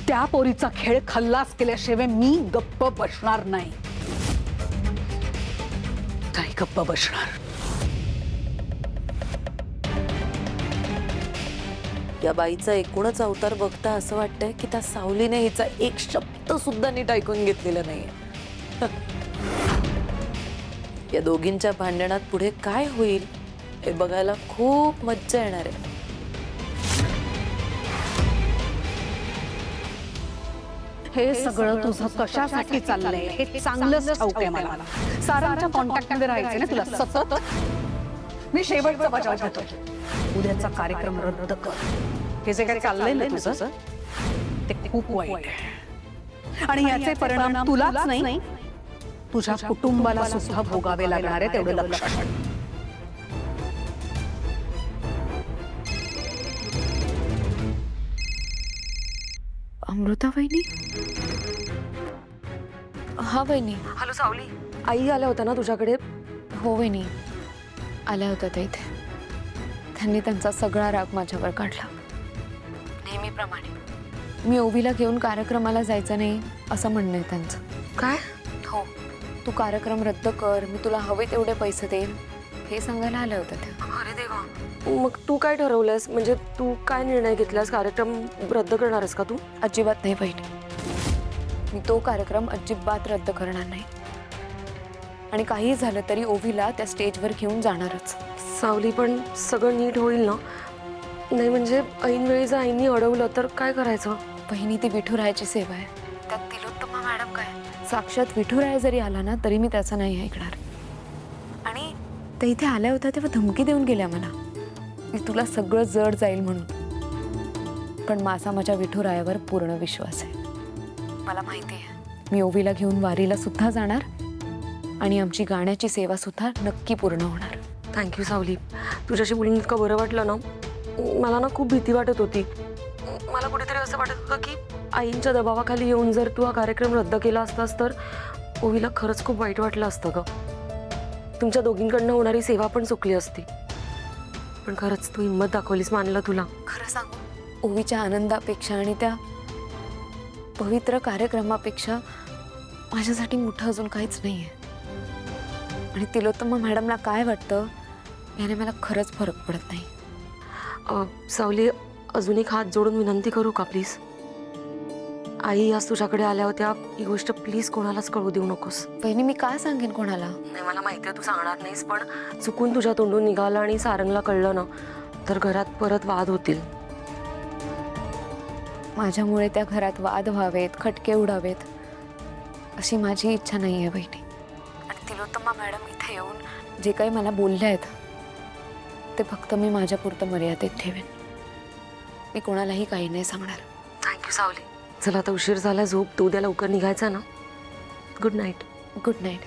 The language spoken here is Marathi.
त्या पोरीचा खेळ खल्लास केल्याशिवाय मी गप्प बसणार नाही. नाही गप्प बसणार. या बाईचा एकूणच अवतार बघता असं वाटतंय की त्या सावलीने हिचा एक शब्द सुद्धा नीट ऐकून घेतलेला नाहीये. या दोघींच्या भांडणात पुढे काय होईल हे बघायला खूप मज्जा येणार आहे. हे सगळं तुझं कशासाठी चाललंय हे चांगलंच ठाऊक आहे मला. सारांच्या कॉन्टॅक्ट मध्ये राहायचं ना तुला सतत. मी शेवटचा बजाव घेतोय. उद्याचा कार्यक्रम रद्द कर. हे जे काही चाललंय ना तुझं ते खूप वाईट आहे आणि याचे परिणाम तुलाच नाही तुझ्या कुटुंबाला सुद्धा भोगावे लागणार आहे. तेवढं लक्षात ठेव. अमृता वहिनी. हा वहिनी. हॅलो सावली, आई आल्या होत्या ना तुझ्याकडे? हो वहिनी, आल्या होत्या त्या इथे. त्यांनी त्यांचा सगळा राग माझ्यावर काढला नेहमीप्रमाणे. मी ओवीला घेऊन कार्यक्रमाला जायचं नाही असं म्हणणं आहे त्यांचं. काय? हो, तू कार्यक्रम रद्द कर, मी तुला हवे तेवढे पैसे देईन हे सांगायला आल्या होत्या त्या. अरे देवा, मग तू काय ठरवलंस? म्हणजे तू काय निर्णय घेतलास? कार्यक्रम रद्द करणार आहेस का तू? अजिबात नाही बहिणी, मी तो कार्यक्रम अजिबात रद्द करणार नाही आणि काही झालं तरी ओवीला त्या स्टेजवर घेऊन जाणारच. सावली, पण सगळं नीट होईल ना? नाही म्हणजे ऐनवेळी जर आईनी अडवलं तर काय करायचं? बहिणी, ती विठुरायाची सेवा आहे, त्यात तिलोत्तमा मॅडम काय, साक्षात विठुराया जरी आला ना तरी मी त्याचं नाही ऐकणार. आणि ते इथे आल्या होत्या तेव्हा धमकी देऊन गेल्या मला की तुला सगळं जड जाईल म्हणून. पण माझा माझ्या विठुरायावर पूर्ण विश्वास आहे. मला माहिती आहे मी ओवीला घेऊन वारीला सुद्धा जाणार आणि आमची गाण्याची सेवा सुद्धा नक्की पूर्ण होणार. थँक्यू सावली, तुझ्याशी बोलून इतकं बरं वाटलं ना. मला ना खूप भीती वाटत होती. मला कुठेतरी असं वाटत होतं की आईंच्या दबावाखाली येऊन जर तू हा कार्यक्रम रद्द केला असतास तर ओवीला खरंच खूप वाईट वाटलं असतं ग. तुमच्या दोघींकडनं होणारी सेवा पण चुकली असती. पण खरंच तू हिंमत दाखवलीस, मानलं तुला. खरं सांगू, ओवीच्या आनंदापेक्षा आणि त्या पवित्र कार्यक्रमापेक्षा माझ्यासाठी मोठं अजून काहीच नाही आहे. आणि तिलोत्तमा मॅडमला काय वाटतं याने मला खरंच फरक पडत नाही. सावली, अजून एक हात जोडून विनंती करू का प्लीज? आई आज तुझ्याकडे आल्या होत्या, ही गोष्ट प्लीज कोणालाच कळू देऊ नकोस. बहिणी, मी काय सांगेन कोणाला? नाही, मला माहिती आहे तू सांगणार नाहीस, पण चुकून तुझ्या तोंडून निघालं आणि सारंगला कळलं ना तर घरात परत वाद होतील. माझ्यामुळे त्या घरात वाद व्हावेत, खटके उडावेत अशी माझी इच्छा नाही आहे बहिणी. आणि तिलोत्तमा मॅडम इथे येऊन जे काही मला बोलले आहेत ते फक्त मी माझ्यापुरतं मर्यादित ठेवेन. मी कोणालाही काही नाही सांगणार. थँक्यू सावली. चला आता उशीर झाला, झोप. तू उद्या लवकर निघायचा ना. Good night. Good night.